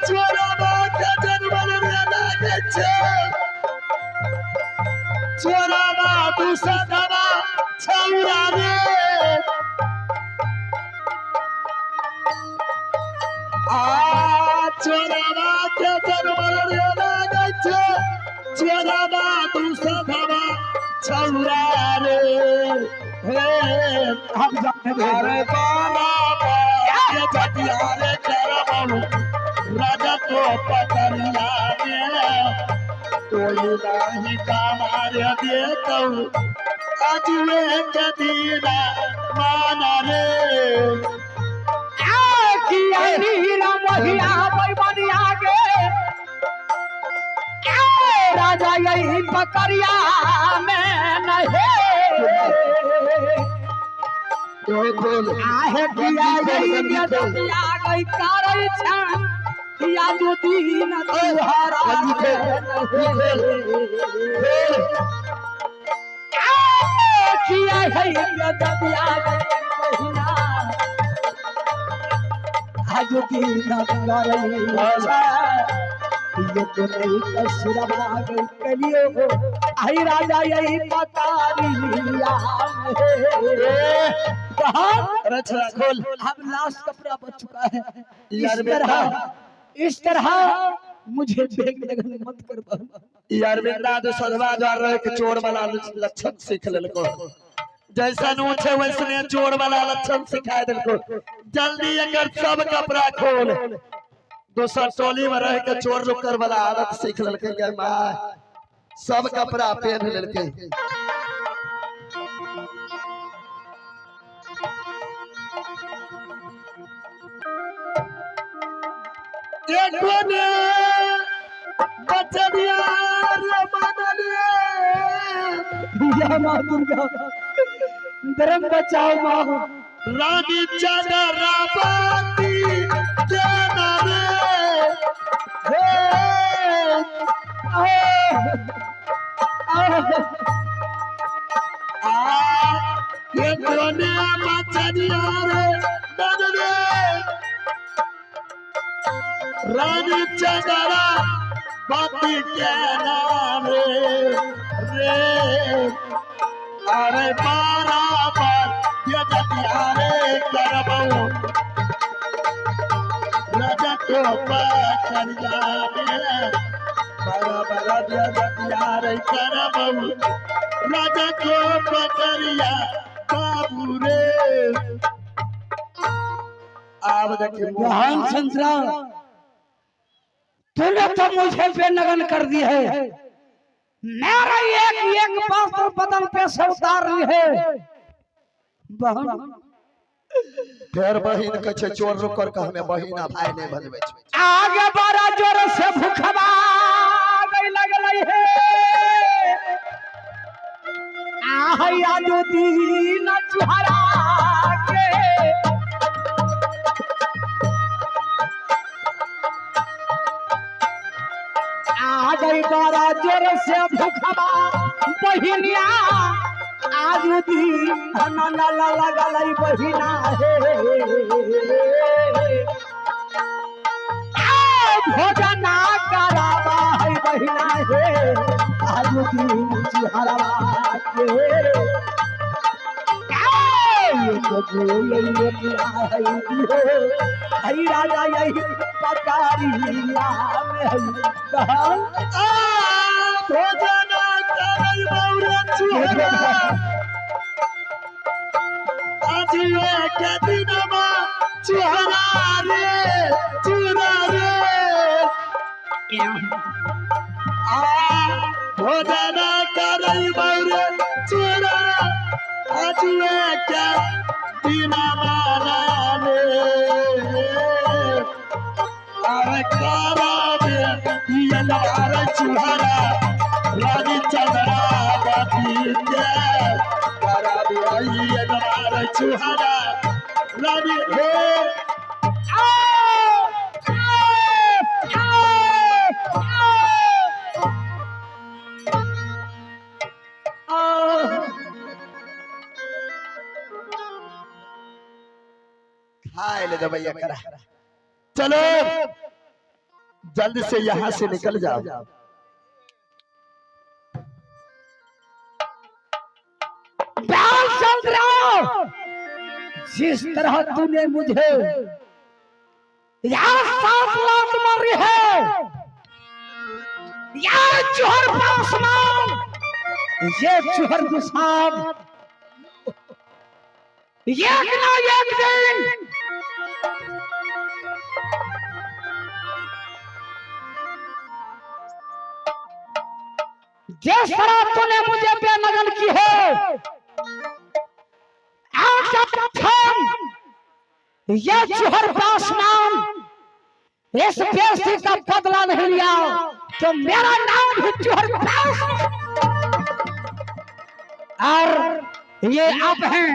चोरवा के जनमल रे लागे छे चोरवा दूसरा छौरा रे चोरवा के जनमल रे लागे छे चोरवा दूसरा छौरा रे हम जाते रे बाला ये जटियारे करबो राजा तो पकड़िया में कोई नहीं कमार देतो अजवे के दीना माना रे किया नीला महिया बैबनिया गे राजा यही पकड़िया में नहीं आहे किया यही दिया गई करे छन किया जो दीन तुहारा किया यही दिया गई महीना आज दीन तुहारा ये तो नहीं कसुरवा गई कलियो आई राजा यही पकारिया रचना खोल अब लास्ट कपड़ा बच चुका है इस तरह मुझे देख लगन मत कर यार बिंदा तो सदवा द्वार रहे के चोर वाला लक्षण सीख लेलको जैसा नोचे वैसने चोर वाला लक्षण सिखा देलको जल्दी अगर सब कपड़ा खोल दोसर टोली में रह के चोर लुकर वाला आदत सीख लेलके यार मां सब कपड़ा पहन लेलके एको ने बचनिया रे मानले या मां दुर्गा धर्म बचाओ मां रानी चंद्रा बाती जाना रे ये कोने बचनिया रे मानले रानी चंद्रा बाती के नाम रे अरे बराबर ये जतियारे करबो राजा को पकड़िया में बराबर ये जतियारे करबो राजा को पकड़िया बाबू रे अब देखिए महान संसार तूने तो मुझे बेनगन कर दी है मेरा एक वस्त्र बदन पे से उतार रही है बहन फिर बहिन के छे चोर रुकर के हमें बहिना भाई नहीं बनवे छे आगे बड़ा जोर से भूखबा गई लगलई है आहया जो दीन चुहरा के आ गई बड़ा जोर से भूखबा बहिनिया आज दी ना लगलई बहिना है भोजना करावा है बहिना है आज दी चुहरवा के राजा यही पकारिया में भोजना करई बौरे चुहरा आज ये के दिनमा चुहरा रे भोजना करई बौरे चुहरा आज ये के दिनमा रे अरे करावे ये नारा चुहरा रानी चंद्रा बाती के करावे ये नारा चुहरा रानी हे हाय ले दो भैया करा। चलो जल्दी से यहाँ से निकल जाओ। चल रहा जिस तरह तूने मुझे यार 7 लात मारी है यार चोहर पासमान, ये चोहर दुसाब एक ना एक दिन जिस तरह तूने मुझे बेनगन की है ये चोहर पासमान इस बेइज्जती का बदला नहीं लिया तो मेरा नाम भी चोहर पासमान। और ये आप हैं